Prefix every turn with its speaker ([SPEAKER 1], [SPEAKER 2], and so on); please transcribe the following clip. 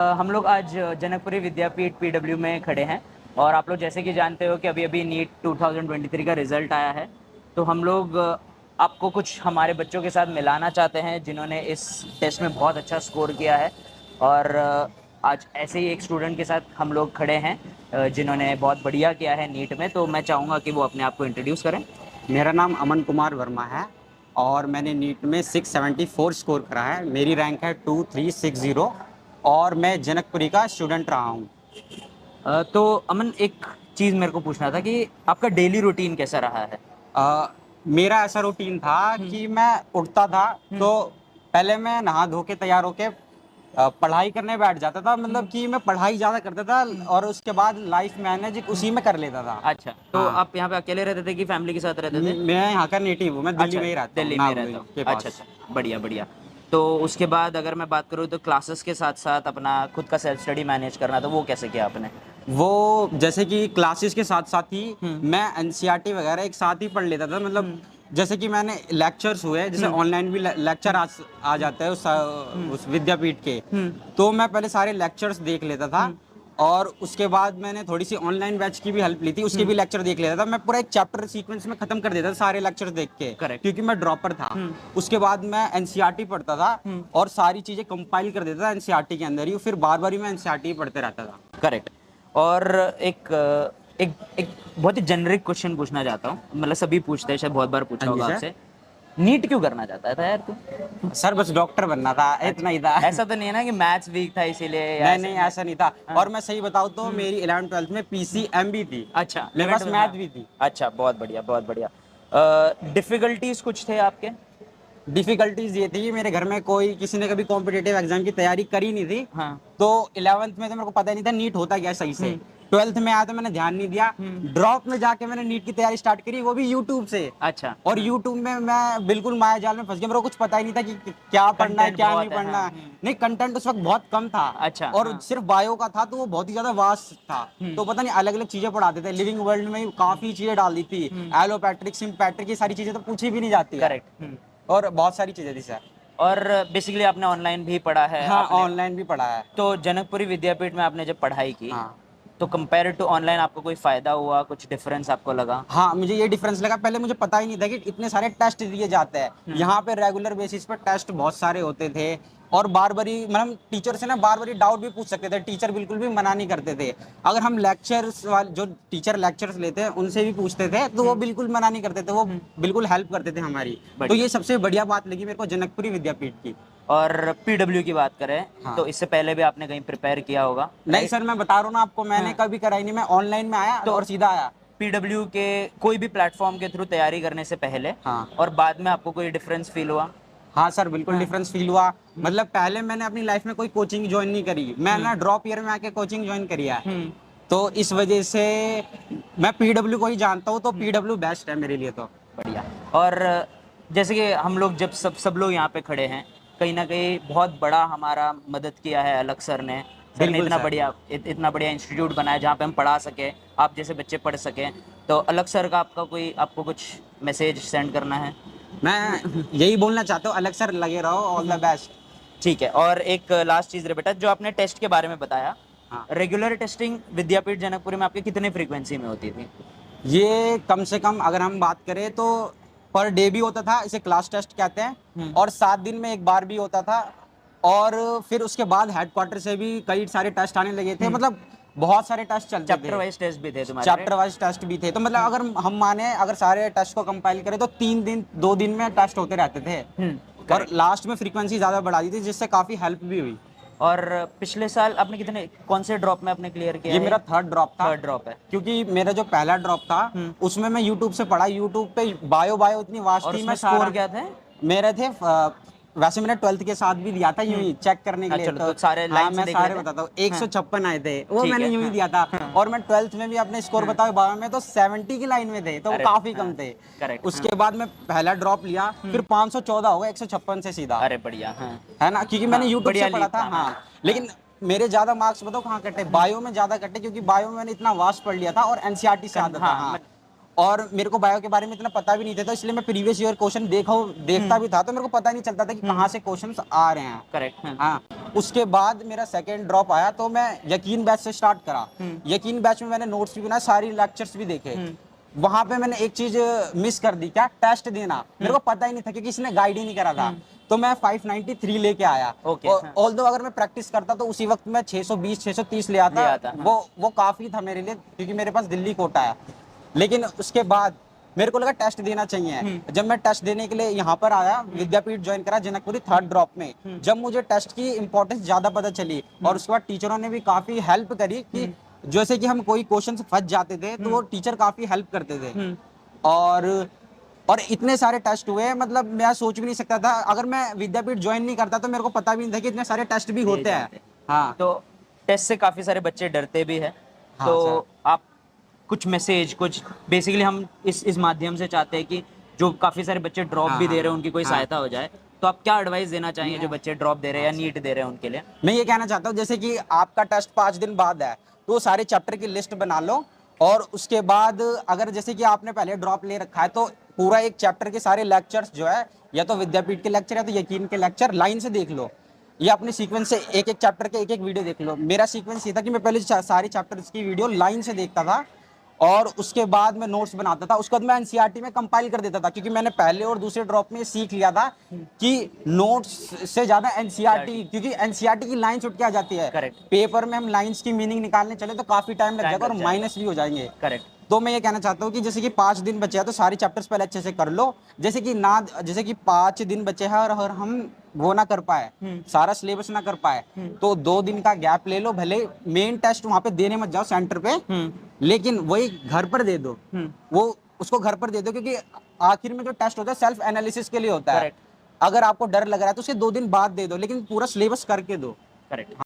[SPEAKER 1] हम लोग आज जनकपुरी विद्यापीठ पीडब्ल्यू में खड़े हैं और आप लोग जैसे कि जानते हो कि अभी अभी नीट 2023 का रिज़ल्ट आया है। तो हम लोग आपको कुछ हमारे बच्चों के साथ मिलाना चाहते हैं जिन्होंने इस टेस्ट में बहुत अच्छा स्कोर किया है। और आज ऐसे ही एक स्टूडेंट के साथ हम लोग खड़े हैं जिन्होंने बहुत बढ़िया किया है नीट में। तो मैं चाहूँगा कि वो अपने आप को इंट्रोड्यूस करें।
[SPEAKER 2] मेरा नाम अमन कुमार वर्मा है और मैंने नीट में 674 स्कोर करा है। मेरी रैंक है 2360 और मैं जनकपुरी का स्टूडेंट रहा हूँ।
[SPEAKER 1] तो अमन, एक चीज़ मेरे को पूछना था कि आपका डेली रूटीन कैसा रहा है?
[SPEAKER 2] मेरा ऐसा रूटीन था कि मैं उठता था तो पहले मैं नहा धो के तैयार होके पढ़ाई करने बैठ जाता था। मतलब कि मैं पढ़ाई ज़्यादा करता था और उसके बाद लाइफ मैनेज उसी में कर लेता था।
[SPEAKER 1] अच्छा, तो
[SPEAKER 2] हाँ।
[SPEAKER 1] आप यहाँ पे अकेले रहते थे कि फैमिली के साथ रहते थे?
[SPEAKER 2] मैं यहाँ का नेटिव हूँ, मैं दिल्ली
[SPEAKER 1] अच्छा,
[SPEAKER 2] में ही रहता हूँ,
[SPEAKER 1] दिल्ली में रहता
[SPEAKER 2] नागौर
[SPEAKER 1] हूँ।
[SPEAKER 2] के पास।
[SPEAKER 1] अच्छा अच्छा, बढ़िया बढ़िया। तो उसके बाद अगर मैं बात करूँ तो क्लासेस के साथ साथ अपना खुद का सेल्फ स्टडी मैनेज करना, तो वो कैसे किया आपने?
[SPEAKER 2] वो जैसे कि क्लासेस के साथ साथ ही मैं एनसीईआरटी वगैरह एक साथ ही पढ़ लेता था। मतलब जैसे कि मैंने लेक्चर्स हुए, जैसे ऑनलाइन भी लेक्चर आ जाता है उस विद्यापीठ के, तो मैं पहले सारे लेक्चर्स देख लेता था और उसके बाद मैंने थोड़ी सी ऑनलाइन बैच की भी हेल्प ली थी, उसके भी लेक्चर देख लेता था। मैं पूरा एक चैप्टर सीक्वेंस में खत्म कर देता था सारे लेक्चर्स देख के।
[SPEAKER 1] Correct.
[SPEAKER 2] क्योंकि मैं ड्रॉपर था। उसके बाद मैं एनसीईआरटी पढ़ता था और सारी चीजें कंपाइल कर देता था एनसीईआरटी के अंदर ही, फिर बार बार ही मैं एनसीईआरटी पढ़ते रहता था।
[SPEAKER 1] करेक्ट। और एक एक एक बहुत ही जेनरिक क्वेश्चन पूछना चाहता हूँ, मतलब सभी पूछते हैं, शायद बहुत बार पूछा
[SPEAKER 2] हाँ जी
[SPEAKER 1] होगा
[SPEAKER 2] सर।
[SPEAKER 1] आपसे। नीट क्यों करना चाहता था यार तू?
[SPEAKER 2] सर बस डॉक्टर बनना था, इतना ही था।
[SPEAKER 1] ऐसा तो नहीं है ना कि मैथ्स वीक था इसीलिए या
[SPEAKER 2] नहीं
[SPEAKER 1] ऐसा?
[SPEAKER 2] नहीं, ऐसा नहीं था। और मैं सही बताऊँ तो मेरी 11th-12th में पीसीएम भी थी।
[SPEAKER 1] अच्छा,
[SPEAKER 2] मेरे पास
[SPEAKER 1] 11th में,
[SPEAKER 2] मैथ
[SPEAKER 1] हाँ।
[SPEAKER 2] भी थी।
[SPEAKER 1] अच्छा, बहुत बढ़िया बहुत बढ़िया। डिफिकल्टीज कुछ थे आपके?
[SPEAKER 2] डिफिकल्टीज ये थी कि मेरे घर में कोई किसी ने कभी कॉम्पिटिटिव एग्जाम की तैयारी करी नहीं थी।
[SPEAKER 1] हाँ।
[SPEAKER 2] तो 11th में तो मेरे को पता ही नहीं था नीट होता क्या सही से। 12th में आया तो मैंने ध्यान नहीं दिया। ड्रॉप में जाके मैंने नीट की तैयारी स्टार्ट करी, वो भी यूट्यूब से।
[SPEAKER 1] अच्छा।
[SPEAKER 2] और यूट्यूब में मैं बिल्कुल माया जाल में फंस गया। मेरे को कुछ पता ही नहीं था कि क्या पढ़ना है
[SPEAKER 1] Content
[SPEAKER 2] क्या
[SPEAKER 1] बहुत
[SPEAKER 2] नहीं
[SPEAKER 1] है,
[SPEAKER 2] पढ़ना
[SPEAKER 1] हाँ,
[SPEAKER 2] है। नहीं, कंटेंट उस वक्त बहुत कम था।
[SPEAKER 1] अच्छा,
[SPEAKER 2] और
[SPEAKER 1] हाँ।
[SPEAKER 2] सिर्फ बायो का था तो वो बहुत ही ज्यादा वास्ट था। तो पता नहीं अलग अलग चीजें पढ़ाते थे। लिविंग वर्ल्ड में ही काफी चीजें डाल दी थी। एलोपैट्रिक सिम्पैट्रिक ये सारी चीजें तो पूछी भी नहीं जाती है।
[SPEAKER 1] करेक्ट।
[SPEAKER 2] और बहुत सारी चीजें थी सर।
[SPEAKER 1] और बेसिकली आपने ऑनलाइन भी पढ़ा है?
[SPEAKER 2] हाँ,
[SPEAKER 1] आपने
[SPEAKER 2] ऑनलाइन भी पढ़ा है।
[SPEAKER 1] तो जनकपुरी विद्यापीठ में आपने जब पढ़ाई की,
[SPEAKER 2] हाँ
[SPEAKER 1] तो कंपेयर टू ऑनलाइन आपको कोई फायदा हुआ, कुछ डिफरेंस आपको लगा?
[SPEAKER 2] हाँ, मुझे ये डिफरेंस लगा। पहले मुझे पता ही नहीं था कि इतने सारे टेस्ट दिए जाते हैं। यहाँ पे रेगुलर बेसिस पर टेस्ट बहुत सारे होते थे और बार बारी मतलब टीचर से ना बार बारी डाउट भी पूछ सकते थे। टीचर बिल्कुल भी मना नहीं करते थे। अगर हम लेक्चर्स वाले जो टीचर लेक्चर्स लेते हैं उनसे भी पूछते थे तो वो बिल्कुल मना नहीं करते थे। वो बिल्कुल हेल्प करते थे हमारी। तो ये सबसे बढ़िया बात लगी मेरे को जनकपुरी विद्यापीठ की।
[SPEAKER 1] और पीडब्ल्यू की बात करें,
[SPEAKER 2] हाँ।
[SPEAKER 1] तो इससे पहले भी आपने कहीं प्रिपेयर किया होगा?
[SPEAKER 2] नहीं सर, मैं बता रहा हूँ ना आपको, मैंने कभी कराई नहीं। मैं ऑनलाइन में आया
[SPEAKER 1] तो
[SPEAKER 2] और सीधा आया।
[SPEAKER 1] पीडब्ल्यू के कोई भी प्लेटफॉर्म के थ्रू तैयारी करने से पहले
[SPEAKER 2] हाँ।
[SPEAKER 1] और बाद में आपको कोई डिफरेंस फील हुआ?
[SPEAKER 2] हाँ सर, बिल्कुल डिफरेंस फील हुआ। मतलब पहले मैंने अपनी लाइफ में कोई कोचिंग ज्वाइन नहीं करी। मैं ना ड्रॉप ईयर में आके कोचिंग ज्वाइन करी है। तो इस वजह से मैं पीडब्ल्यू को ही जानता हूँ। तो पीडब्ल्यू बेस्ट है मेरे लिए तो।
[SPEAKER 1] बढ़िया। और जैसे कि हम लोग जब सब लोग यहाँ पे खड़े हैं, कहीं ना कहीं बहुत बड़ा हमारा मदद किया है अलग सर ने। सर ने
[SPEAKER 2] बिल्कुल
[SPEAKER 1] इतना बढ़िया इंस्टीट्यूट बनाया जहाँ पे हम पढ़ा सके, आप जैसे बच्चे पढ़ सकें। तो अलग सर का आपको कुछ मैसेज सेंड करना है?
[SPEAKER 2] मैं यही बोलना चाहता हूँ, अलग सर लगे रहो, ऑल द बेस्ट।
[SPEAKER 1] ठीक है। और एक लास्ट चीज़ रे बेटा, जो आपने टेस्ट के बारे में बताया,
[SPEAKER 2] हाँ।
[SPEAKER 1] रेगुलर टेस्टिंग विद्यापीठ जनकपुरी में आपके कितने फ्रीक्वेंसी में होती थी?
[SPEAKER 2] ये कम से कम अगर हम बात करें तो पर डे भी होता था, इसे क्लास टेस्ट कहते हैं। और 7 दिन में एक बार भी होता था। और फिर उसके बाद हेडक्वार्टर से भी कई सारे टेस्ट आने लगे थे। मतलब बहुत सारे टेस्ट चलते थे।
[SPEAKER 1] चैप्टर वाइज टेस्ट भी थे तुम्हारे?
[SPEAKER 2] चैप्टर वाइज टेस्ट भी थे। तो मतलब अगर हम माने अगर सारे टेस्ट को कंपाइल करें तो 2 दिन में टेस्ट होते रहते थे। और लास्ट में फ्रीक्वेंसी ज्यादा बढ़ा दी थी जिससे काफी हेल्प भी हुई।
[SPEAKER 1] और पिछले साल आपने कौन से ड्रॉप में आपने क्लियर किया?
[SPEAKER 2] ये मेरा थर्ड ड्रॉप था।
[SPEAKER 1] थर्ड ड्रॉप है।
[SPEAKER 2] क्योंकि मेरा जो पहला ड्रॉप था उसमें मैं यूट्यूब से पढ़ा। यूट्यूब पे बायो इतनी वास्ट
[SPEAKER 1] और
[SPEAKER 2] थी।
[SPEAKER 1] उसमें
[SPEAKER 2] मैं
[SPEAKER 1] स्कोर क्या थे?
[SPEAKER 2] मेरे थे वैसे मैंने 12th के साथ भी दिया था यूं ही चेक करने के लिए।
[SPEAKER 1] चलो, तो सारे
[SPEAKER 2] हाँ,
[SPEAKER 1] लाइन से
[SPEAKER 2] मैं
[SPEAKER 1] देख
[SPEAKER 2] सारे
[SPEAKER 1] लेते?
[SPEAKER 2] बताता हूँ। 156 आए थे वो,
[SPEAKER 1] ठीक
[SPEAKER 2] मैंने
[SPEAKER 1] है,
[SPEAKER 2] यूं ही
[SPEAKER 1] हाँ।
[SPEAKER 2] दिया था। और मैं 12th में भी अपने स्कोर बताए 12 में तो 70 की लाइन में थे। तो वो
[SPEAKER 1] अरे,
[SPEAKER 2] काफी
[SPEAKER 1] हाँ,
[SPEAKER 2] कम थे।
[SPEAKER 1] करेक्ट,
[SPEAKER 2] उसके बाद मैं पहला ड्रॉप लिया, फिर 514 हो गया 156 से सीधा।
[SPEAKER 1] अरे बढ़िया, हाँ।
[SPEAKER 2] है ना, क्योंकि मैंने
[SPEAKER 1] हाँ,
[SPEAKER 2] यूट्यूब
[SPEAKER 1] बढ़िया
[SPEAKER 2] से पढ़ा
[SPEAKER 1] लीड
[SPEAKER 2] था।
[SPEAKER 1] था,
[SPEAKER 2] हाँ, लेकिन मेरे ज्यादा मार्क्स बताओ कहाँ कटे? बायो में ज्यादा कटे, क्योंकि बायो में मैंने इतना वास्ट पढ़ लिया था और एनसीईआरटी से आता था।
[SPEAKER 1] हाँ,
[SPEAKER 2] हाँ। और मेरे को बायो के बारे में इतना पता भी नहीं था, तो इसलिए मैं प्रीवियस ईयर क्वेश्चन देखता भी था, तो मेरे को पता नहीं चलता था कि कहाँ से क्वेश्चंस आ रहे हैं।
[SPEAKER 1] करेक्ट।
[SPEAKER 2] हाँ, उसके बाद मेरा सेकंड ड्रॉप आया, तो मैं यकीन बैच से स्टार्ट करा। यकीन बैच में मैंने नोट्स भी बनाए, सारी लेक्चर्स भी देखे। वहां पे मैंने एक चीज मिस कर दी, क्या, टेस्ट देना। मेरे को पता ही नहीं था क्योंकि किसी गाइड ही नहीं करा था। तो मैं 593 लेके आया। ऑल्दो अगर मैं प्रैक्टिस करता तो उसी वक्त मैं 620 630 ले आता। वो काफी था मेरे लिए, क्योंकि मेरे पास दिल्ली कोटा है। लेकिन उसके बाद मेरे को लगा टेस्ट देना चाहिए। जब मैं टेस्ट देने के लिए यहाँ पर आया, विद्यापीठ ज्वाइन करा जनकपुरी थर्ड ड्रॉप में, जब मुझे टेस्ट की इंपॉर्टेंस ज्यादा पता चली, और उसके बाद टीचरों ने भी काफी हेल्प करी कि जैसे कि हम कोई क्वेश्चन से फंस जाते थे तो वो टीचर काफी हेल्प करते थे। और इतने सारे टेस्ट हुए, मतलब मैं सोच भी नहीं सकता था। अगर मैं विद्यापीठ ज्वाइन नहीं करता तो मेरे को पता भी नहीं था कि इतने सारे टेस्ट भी होते हैं। हाँ,
[SPEAKER 1] तो टेस्ट से काफी सारे बच्चे डरते भी हैं।
[SPEAKER 2] हाँ,
[SPEAKER 1] तो आप कुछ मैसेज, कुछ बेसिकली हम इस माध्यम से चाहते हैं कि जो काफी सारे बच्चे ड्रॉप भी दे रहे हैं उनकी कोई सहायता हो जाए। तो आप क्या एडवाइस देना चाहेंगे जो बच्चे ड्रॉप दे रहे हैं या नीट दे रहे हैं उनके लिए?
[SPEAKER 2] मैं ये कहना चाहता हूँ, जैसे कि आपका टेस्ट 5 दिन बाद है, तो सारे चैप्टर की लिस्ट बना लो, और उसके बाद अगर जैसे कि आपने पहले ड्रॉप ले रखा है तो पूरा एक चैप्टर के सारे लेक्चर्स जो है, या तो विद्यापीठ के लेक्चर या तो यकीन के लेक्चर लाइन से देख लो, या अपने सीक्वेंस से एक एक चैप्टर के एक एक वीडियो देख लो। मेरा सीक्वेंस ये था कि मैं पहले सारे चैप्टर्स की वीडियो लाइन से देखता था, और उसके बाद मैं नोट्स बनाता था। उसके बाद मैं एनसीईआरटी में कंपाइल कर देता था, क्योंकि मैंने पहले और दूसरे ड्रॉप में सीख लिया था कि नोट्स से ज्यादा एनसीईआरटी, क्योंकि एनसीईआरटी की लाइंस उठ के आ जाती है।
[SPEAKER 1] करेक्ट।
[SPEAKER 2] पेपर में हम लाइंस की मीनिंग निकालने चले तो काफी टाइम लग जाएगा और माइनस भी हो जाएंगे।
[SPEAKER 1] करेक्ट।
[SPEAKER 2] तो मैं ये कहना चाहता हूँ कि जैसे कि 5 दिन बचे हैं तो सारे चैप्टर्स पहले अच्छे से कर लो। जैसे कि 5 दिन बचे हैं और हम वो ना कर पाए, सारा सिलेबस ना कर पाए, तो 2 दिन का गैप ले लो। भले मेन टेस्ट वहां पे देने मत जाओ सेंटर पे, लेकिन वही घर पर दे दो। वो उसको घर पर दे दो, क्योंकि आखिर में जो टेस्ट होता है सेल्फ एनालिसिस के लिए होता है। अगर आपको डर लग रहा है तो उसे 2 दिन बाद दे दो, लेकिन पूरा सिलेबस करके दो।
[SPEAKER 1] करेक्ट।